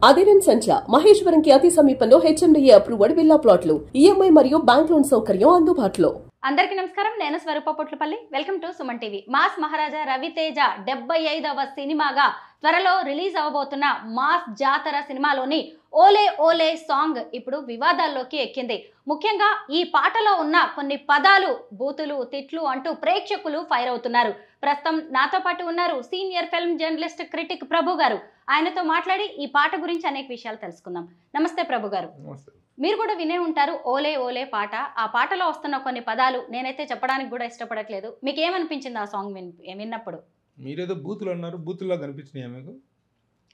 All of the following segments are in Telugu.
అదిరన్ సంచ మహేశ్వరంకి అతి సమీపంలో హెచ్ఎండిఏ అప్రూవ్డ్ విల్లా ప్లాట్లు ఈఎంఐ మరియు బ్యాంక్ లోన్ సౌకర్యం అందుబాటులో. అందరికీ నమస్కారం. నేను Swaroopa Potlapalli. Welcome to Suman TV. Mass Maharaja Ravi Teja 75వ సినిమాగా త్వరలో రిలీజ్ అవ్వబోతున్న మాస్ జాతర సినిమాలోని ఓలే ఓలే సాంగ్ ఇప్పుడు వివాదాల్లోకి ఎక్కింది. ముఖ్యంగా ఈ పాటలో ఉన్న కొన్ని పదాలు, బూతులు, తిట్లు అంటూ ప్రేక్షకులు ఫైర్ అవుతున్నారు. ప్రస్తుతం నాతో పాటు ఉన్నారు సీనియర్ ఫిల్మ్ జర్నలిస్ట్ క్రిటిక్ ప్రభు గారు. ఆయనతో మాట్లాడి ఈ పాట గురించి అనేక విషయాలు తెలుసుకుందాం. నమస్తే ప్రభు గారు. మీరు కూడా వినే ఉంటారు ఓలే ఓలే పాట. ఆ పాటలో వస్తున్న కొన్ని పదాలు నేనైతే చెప్పడానికి కూడా ఇష్టపడట్లేదు. మీకు ఏమనిపించింది ఆ సాంగ్ విన్నప్పుడు? మీరేదో బూతులు అన్నారు, బూతుల్లో కనిపించినాయా మీకు?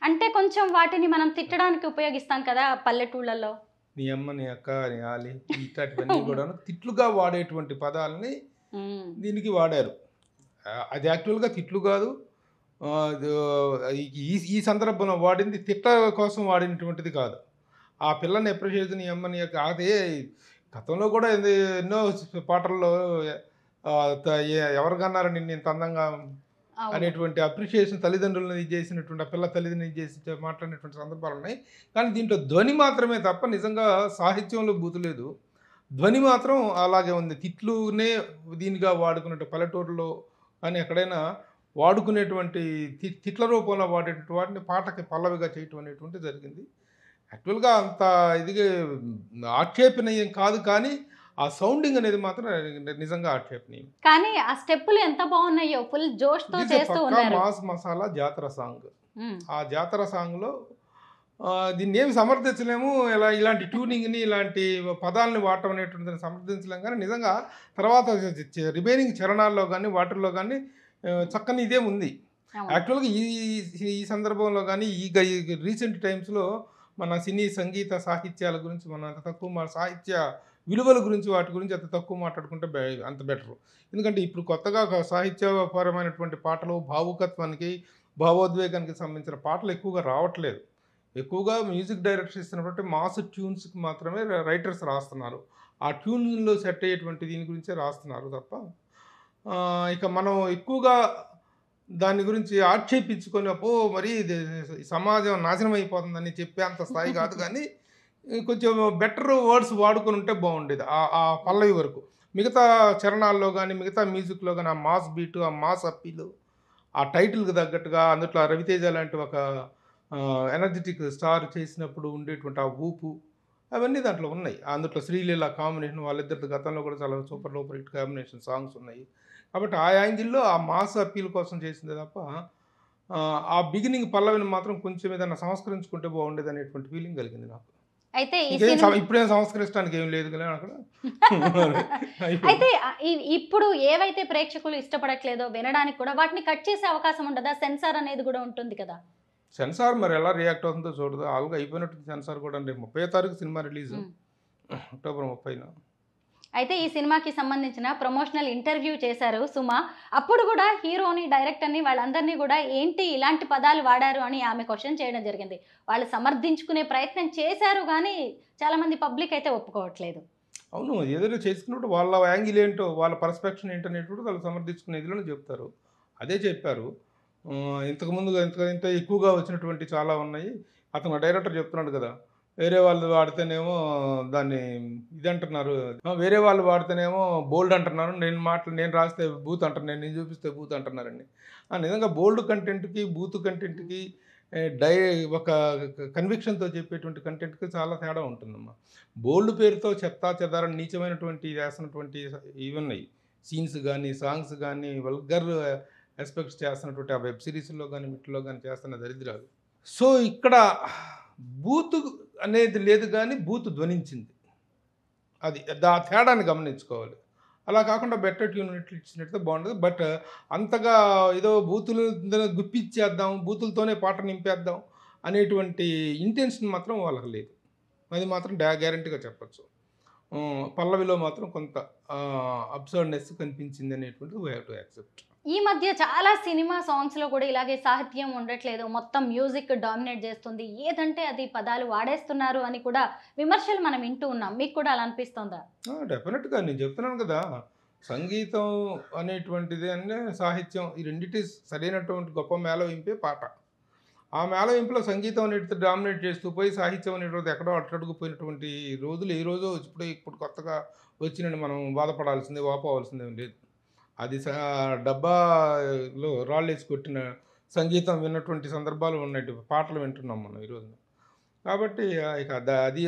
అంటే కొంచెం వాటిని మనం తిట్టడానికి ఉపయోగిస్తాం కదా పల్లెటూళ్ళలో. నీ అమ్మ, నీ అక్క, నీ ఆలి, ఇట్లాంటివన్నీ కూడా తిట్లుగా వాడేటువంటి పదాలని దీనికి వాడారు. అది యాక్చువల్గా తిట్లు కాదు. ఈ సందర్భంలో వాడింది తిట్ల కోసం వాడినటువంటిది కాదు. ఆ పిల్లని అప్రిషియేట్ నీ అమ్మ, నీ యొక్క అదే గతంలో కూడా ఎన్నో పాటల్లో ఎవరికన్నారా నిన్ను ఇంత అందంగా అనేటువంటి అప్రిషియేషన్ తల్లిదండ్రులను ఇది చేసినటువంటి ఆ పిల్ల తల్లిదండ్రులు చేసి మాట్లాడినటువంటి సందర్భాలు ఉన్నాయి. కానీ దీంట్లో ధ్వని మాత్రమే తప్ప నిజంగా సాహిత్యంలో బూతు లేదు. ధ్వని మాత్రం అలాగే ఉంది. తిట్లునే దీనిగా వాడుకున్నట్టు పల్లెటూరులో కానీ ఎక్కడైనా వాడుకునేటువంటి తిట్ల రూపంలో వాడేటువంటి వాటిని పాటకి పల్లవిగా చేయటం అనేటువంటి జరిగింది. యాక్చువల్గా అంత ఇదిగా ఆక్షేపణీయం కాదు, కానీ ఆ సౌండింగ్ అనేది మాత్రం నిజంగా ఆక్షేపణీయం. కానీ ఆ స్టెప్పులు ఎంత బాగున్నాయో, ఫుల్ జోష్ తో చేస్తూ ఉన్నారు. మాస్ మసాలా జాతర సాంగ్. ఆ జాతర సాంగ్లో దీన్ని ఏమి సమర్థించలేము. ఇలాంటి ట్యూనింగ్ని, ఇలాంటి పదాలని వాడటం అనేటువంటిది సమర్థించలేము. కానీ నిజంగా తర్వాత రిమైనింగ్ చరణాల్లో కానీ వాటిల్లో కానీ చక్కని ఇదే ఉంది. యాక్చువల్గా ఈ సందర్భంలో కానీ ఈ రీసెంట్ టైమ్స్లో మన సినీ సంగీత సాహిత్యాల గురించి మనం అంత తక్కువ సాహిత్య విలువల గురించి వాటి గురించి అంత తక్కువ మాట్లాడుకుంటే అంత బెటరు. ఎందుకంటే ఇప్పుడు కొత్తగా సాహిత్యపరమైనటువంటి పాటలు భావుకత్వానికి, భావోద్వేగానికి సంబంధించిన పాటలు ఎక్కువగా రావట్లేదు. ఎక్కువగా మ్యూజిక్ డైరెక్టర్స్ ఇస్తున్నటువంటి మాస్ ట్యూన్స్కి మాత్రమే రైటర్స్ రాస్తున్నారు. ఆ ట్యూన్లో సెట్ అయ్యేటువంటి దీని గురించే రాస్తున్నారు తప్ప ఇక మనం ఎక్కువగా దాని గురించి ఆక్షేపించుకొని మరి సమాజం నాశనం అయిపోతుందని చెప్పే అంత స్థాయి కాదు. కానీ కొంచెం బెటర్ వర్డ్స్ వాడుకొని ఉంటే బాగుండేది ఆ పల్లవి వరకు. మిగతా చరణాల్లో కానీ మిగతా మ్యూజిక్లో కానీ ఆ మాస్ బీటు, ఆ మాస్ అప్పీలు, ఆ టైటిల్కి తగ్గట్టుగా అందులో రవితేజ లాంటి ఒక ఎనర్జెటిక్ స్టార్ చేసినప్పుడు ఉండేటువంటి ఆ ఊపు అవన్నీ దాంట్లో ఉన్నాయి. అందులో శ్రీలీల కాంబినేషన్, వాళ్ళిద్దరి గతంలో కూడా చాలా super duper hit combination songs ఉన్నాయి. కాబట్టి ఆ యాంగిల్లో ఆ మాస్ అప్పీల్ కోసం చేసిందే తప్ప ఆ బిగినింగ్ పల్లవిని మాత్రం కొంచెం ఏదైనా సంస్కరించుకుంటే బాగుండేది అనేటువంటి ఫీలింగ్ కలిగింది నాకు. అయితే ఇప్పుడేం సంస్కరించడానికి ఏం లేదు కదా అక్కడ. అయితే ఇప్పుడు ఏవైతే ప్రేక్షకులు ఇష్టపడట్లేదో వినడానికి కూడా వాటిని కట్ చేసే అవకాశం ఉండదా? సెన్సార్ అనేది కూడా ఉంటుంది కదా. సెన్సార్ మరి ఎలా రియాక్ట్ అవుతుందో చూడదు. ఆల్గా అయిపోయినట్టు సెన్సార్ కూడా. రేపు 30వ తారీఖు సినిమా రిలీజ్, అక్టోబర్ 30న. అయితే ఈ సినిమాకి సంబంధించిన ప్రమోషనల్ ఇంటర్వ్యూ చేశారు సుమ. అప్పుడు కూడా హీరోని, డైరెక్టర్ని, వాళ్ళందరినీ కూడా ఏంటి ఇలాంటి పదాలు వాడారు అని ఆమె క్వశ్చన్ చేయడం జరిగింది. వాళ్ళు సమర్థించుకునే ప్రయత్నం చేశారు, కానీ చాలామంది పబ్లిక్ అయితే ఒప్పుకోవట్లేదు. అవును, ఏదైనా చేసుకున్నప్పుడు వాళ్ళ యాంగిల్ ఏంటో, వాళ్ళ పర్స్పెక్షన్ ఏంటనేటువంటి వాళ్ళు సమర్థించుకునే ఇదిలోనే చెప్తారు. అదే చెప్పారు. ఇంతకుముందు ఇంత ఎక్కువగా వచ్చినటువంటి చాలా ఉన్నాయి. అతను డైరెక్టర్ చెప్తున్నాడు కదా, వేరే వాళ్ళు వాడితేనేమో దాన్ని ఇది అంటున్నారు, వేరే వాళ్ళు వాడితేనేమో బోల్డ్ అంటున్నారు, నేను రాస్తే బూత్ అంటున్నాను, నేను చూపిస్తే బూత్ అంటున్నారండి. నిజంగా బోల్డ్ కంటెంట్కి, బూత్ కంటెంట్కి, ఒక కన్విక్షన్తో చెప్పేటువంటి కంటెంట్కి చాలా తేడా ఉంటుందమ్మా. బోల్డ్ పేరుతో చెత్తా చెదారని నీచమైనటువంటి వేస్తున్నటువంటి ఇవి ఉన్నాయి. సీన్స్ కానీ, సాంగ్స్ కానీ, వల్గర్ ఎస్పెక్ట్స్ చేస్తున్నటువంటి ఆ వెబ్ సిరీస్లో కానీ, వీటిలో కానీ చేస్తున్న దరిద్రాలు. సో ఇక్కడ బూతు అనేది లేదు, కానీ బూతు ధ్వనించింది. అది ఆ తేడాన్ని గమనించుకోవాలి. అలా కాకుండా బెటర్ ట్యూన్ ఇచ్చినట్టు బాగుండదు. బట్ అంతగా ఏదో బూతులు గుప్పిచ్చేద్దాం, బూతులతోనే పాట నింపేద్దాం అనేటువంటి ఇంటెన్షన్ మాత్రం వాళ్ళకి లేదు. అది మాత్రం గ్యారంటీగా చెప్పచ్చు. పల్లవిలో మాత్రం కొంత అబ్సర్డ్నెస్ కనిపించింది అనేటువంటిది వీ హ్యావ్ టు యాక్సెప్ట్. ఈ మధ్య చాలా సినిమా సాంగ్స్లో కూడా ఇలాగే సాహిత్యం ఉండట్లేదు, మొత్తం మ్యూజిక్ డామినేట్ చేస్తుంది, ఏదంటే అది పదాలు వాడేస్తున్నారు అని కూడా విమర్శలు మనం వింటూ ఉన్నాం. మీకు కూడా అలా అనిపిస్తుందా? డెఫినెట్గా నేను చెప్తున్నాను కదా, సంగీతం అనేటువంటిది అంటే సాహిత్యం, ఈ రెండింటి సరైనటువంటి గొప్ప మేళవింపే పాట. ఆ మేళవింపులో సంగీతం అనేది డామినేట్ చేస్తూ పోయి సాహిత్యం అనేటువంటిది ఎక్కడో అట్టడుగుపోయినటువంటి రోజులు ఈ రోజు ఇప్పుడు కొత్తగా వచ్చినని మనం బాధపడాల్సిందే, వాపోవాల్సిందేం లేదు. అది డబ్బాలో రాళ్ళేసి కొట్టిన సంగీతం విన్నటువంటి సందర్భాలు ఉన్నాయి, పాటలు వింటున్నాం మనం ఈరోజు. కాబట్టి ఇక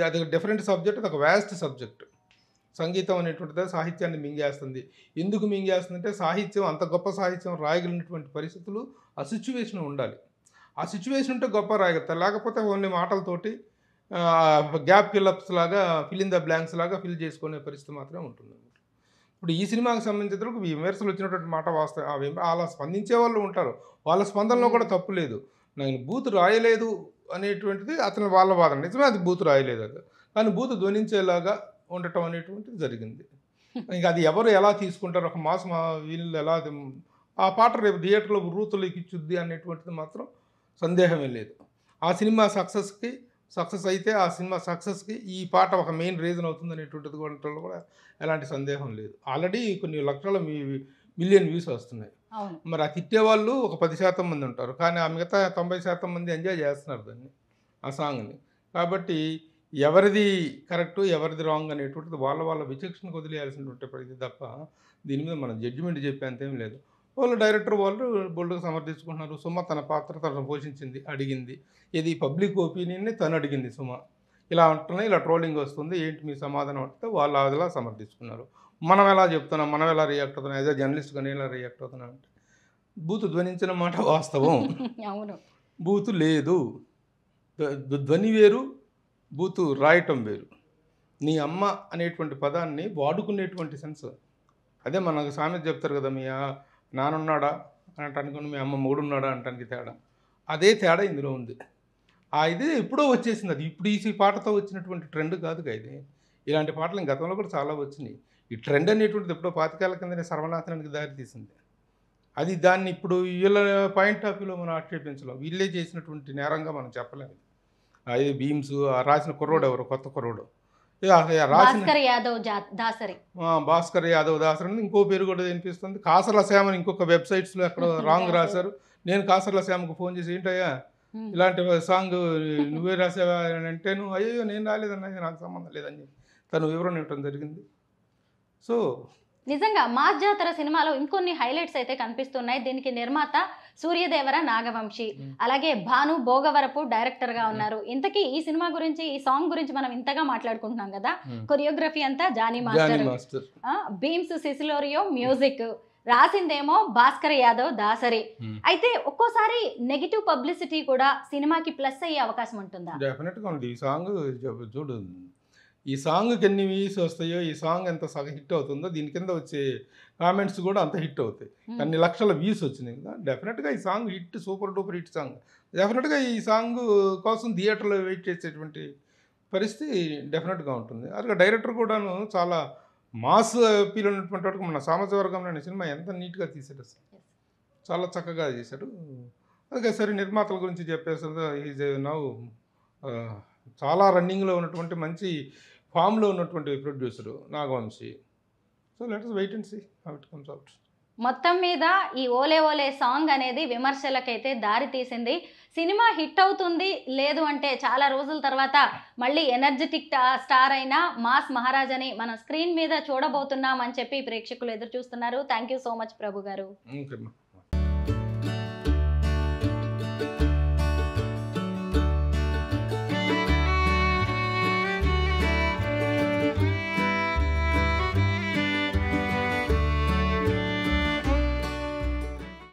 అది డిఫరెంట్ సబ్జెక్ట్, అది ఒక వ్యాస్ట్ సబ్జెక్ట్. సంగీతం అనేటువంటిది సాహిత్యాన్ని మింగేస్తుంది. ఎందుకు మింగేస్తుందంటే సాహిత్యం, అంత గొప్ప సాహిత్యం రాయగలిగినటువంటి పరిస్థితులు, ఆ సిచ్యువేషన్ ఉండాలి. ఆ సిచ్యువేషన్ ఉంటే గొప్ప రాయగలుగుతారు. లేకపోతే ఓన్లీ మాటలతోటి గ్యాప్ ఫిల్అప్స్ లాగా, ఫిల్ ఇన్ ద బ్లాంక్స్ లాగా ఫిల్ చేసుకునే పరిస్థితి మాత్రమే ఉంటుంది. ఇప్పుడు ఈ సినిమాకి సంబంధించినందుకు విమర్శలు వచ్చినటువంటి మాట వాస్తవం. అలా స్పందించే వాళ్ళు ఉంటారు, వాళ్ళ స్పందనలో కూడా తప్పు లేదు. నేను బూతు రాయలేదు అనేటువంటిది అతను వాళ్ళ వాదన. నిజమే, అది బూతు రాయలేదు, అది కానీ బూతు ధ్వనించేలాగా ఉండటం అనేటువంటిది జరిగింది. ఇంకా అది ఎవరు ఎలా తీసుకుంటారు, ఒక వీళ్ళు ఎలా ఆ పాట రేపు థియేటర్లో రూతులకి ఇచ్చుద్ది అనేటువంటిది మాత్రం సందేహమే లేదు. ఆ సినిమా సక్సెస్ అయితే ఆ సినిమా సక్సెస్కి ఈ పాట ఒక మెయిన్ రీజన్ అవుతుంది అనేటువంటిది కూడా ఎలాంటి సందేహం లేదు. ఆల్రెడీ కొన్ని లక్షల మిలియన్ వ్యూస్ వస్తున్నాయి. మరి ఆ తిట్టేవాళ్ళు ఒక 10% మంది ఉంటారు, కానీ ఆ మిగతా 90% మంది ఎంజాయ్ చేస్తున్నారు దాన్ని, ఆ సాంగ్ని. కాబట్టి ఎవరిది కరెక్టు ఎవరిది రాంగ్ అనేటువంటిది వాళ్ళ విచక్షణకు వదిలేయాల్సినటువంటి పరిస్థితి తప్ప దీని మీద మనం జడ్జిమెంట్ చెప్పేంతేం లేదు. వాళ్ళు డైరెక్టర్ వాళ్ళు బోల్డ్గా సమర్థించుకుంటున్నారు. సుమ తన పాత్ర తను పోషించింది, అడిగింది. ఇది పబ్లిక్ ఒపీనియన్ని తను అడిగింది. సుమ ఇలా అంటున్నాయి, ఇలా ట్రోలింగ్ వస్తుంది, ఏంటి మీ సమాధానం అంటే వాళ్ళు అదిలా సమర్థించుకున్నారు. మనం ఎలా చెప్తున్నాం, మనం ఎలా రియాక్ట్ అవుతున్నాం, యాజ్ అ జర్నలిస్ట్గా నేను ఎలా రియాక్ట్ అవుతున్నాం అంటే బూతు ధ్వనించిన మాట వాస్తవం. అవును, బూతు లేదు, ధ్వని వేరు, బూతు రాయటం వేరు. నీ అమ్మ అనేటువంటి పదాన్ని వాడుకునేటువంటి సెన్స్ అదే. మనకు సామెత చెప్తారు కదా, మీ నానున్నాడా అని అంటానికి మీ అమ్మ మూడున్నాడా అంటానికి తేడా, అదే తేడా ఇందులో ఉంది. ఇది ఎప్పుడో వచ్చేసింది. అది ఇప్పుడు ఈ పాటతో వచ్చినటువంటి ట్రెండ్ కాదుగా ఇది. ఇలాంటి పాటలు గతంలో కూడా చాలా వచ్చినాయి. ఈ ట్రెండ్ అనేటువంటిది ఎప్పుడో 25 ఏళ్ల కిందనే సర్వనాశనానికి దారితీసింది. అది దాన్ని ఇప్పుడు వీళ్ళ పాయింట్ ఆఫ్ వ్యూలో మనం ఆక్షేపించలేం. వీళ్ళే చేసినటువంటి నేరంగా మనం చెప్పలేము. అది బీమ్స్ రాసిన కుర్రోడు ఎవరు, కొత్త కుర్రోడు భాస్కర్ యాదవ్ దాసరి అని ఇంకో పేరు కూడా వినిపిస్తుంది. కాసర్ల శ్యామ ఇంకొక వెబ్సైట్స్లో ఎక్కడ రాంగ్ రాశారు. నేను కాసర్ల శ్యామకు ఫోన్ చేసి, ఏంటయ్యా ఇలాంటి సాంగ్ నువ్వే రాసావా అని అంటే, నువ్వు అయ్యో నేను రాలేదన్నా, నాకు సంబంధం లేదని తను వివరణ ఇవ్వడం జరిగింది. సో నిజంగా మాస్ జాతర సినిమాలో ఇంకొన్ని హైలైట్స్ అయితే కనిపిస్తున్నాయి. దీనికి నిర్మాత సూర్యదేవర నాగవంశి, అలాగే భాను భోగవరపు డైరెక్టర్ గా ఉన్నారు. ఇంతకీ ఈ సినిమా గురించి, ఈ సాంగ్ గురించి మనం ఇంతగా మాట్లాడుకుంటున్నాం కదా, కొరియోగ్రఫీ అంతా జానీ మాస్టర్, బీమ్స్ సిసిలోరియో మ్యూజిక్, రాసిందేమో భాస్కర్ యాదవ్ దాసరి. అయితే ఒక్కోసారి నెగిటివ్ పబ్లిసిటీ కూడా సినిమాకి ప్లస్ అయ్యే అవకాశం ఉంటుందా? డెఫినెట్గా ఉంది. ఈ సాంగ్ చూడు, ఈ సాంగ్కి ఎన్ని వ్యూస్ వస్తాయో, ఈ సాంగ్ ఎంత హిట్ అవుతుందో దీని కింద వచ్చే కామెంట్స్ కూడా అంత హిట్ అవుతాయి. అన్ని లక్షల వ్యూస్ వచ్చినాయి కదా, డెఫినెట్గా ఈ song hit, super duper hit song. డెఫినెట్గా ఈ సాంగ్ కోసం థియేటర్లో వెయిట్ చేసేటువంటి పరిస్థితి డెఫినెట్గా ఉంటుంది. అలాగే డైరెక్టర్ కూడాను చాలా మాస్ అపీల్ ఉన్నటువంటి వాటికి మన సామాజికవర్గంలో అనే సినిమా ఎంత నీట్గా తీసాడు, చాలా చక్కగా చేశాడు. అలాగే సరే, నిర్మాతల గురించి చెప్పేసరికి ఈజ్ నౌ చాలా రన్నింగ్లో ఉన్నటువంటి మంచి ఫామ్లో ఉన్నటువంటి producer Nagavamsi. So let's wait and see how it comes out. మొత్తం మీద ఈ ఓలే ఓలే సాంగ్ అనేది విమర్శలకైతే దారి తీసింది. సినిమా హిట్ అవుతుంది, లేదు అంటే చాలా రోజుల తర్వాత మళ్ళీ ఎనర్జెటిక్ స్టార్ అయిన మాస్ మహారాజాని మన స్క్రీన్ మీద చూడబోతున్నాం అని చెప్పి ప్రేక్షకులు ఎదురు చూస్తున్నారు. థ్యాంక్ యూ సో మచ్ ప్రభు గారు. ఓకే.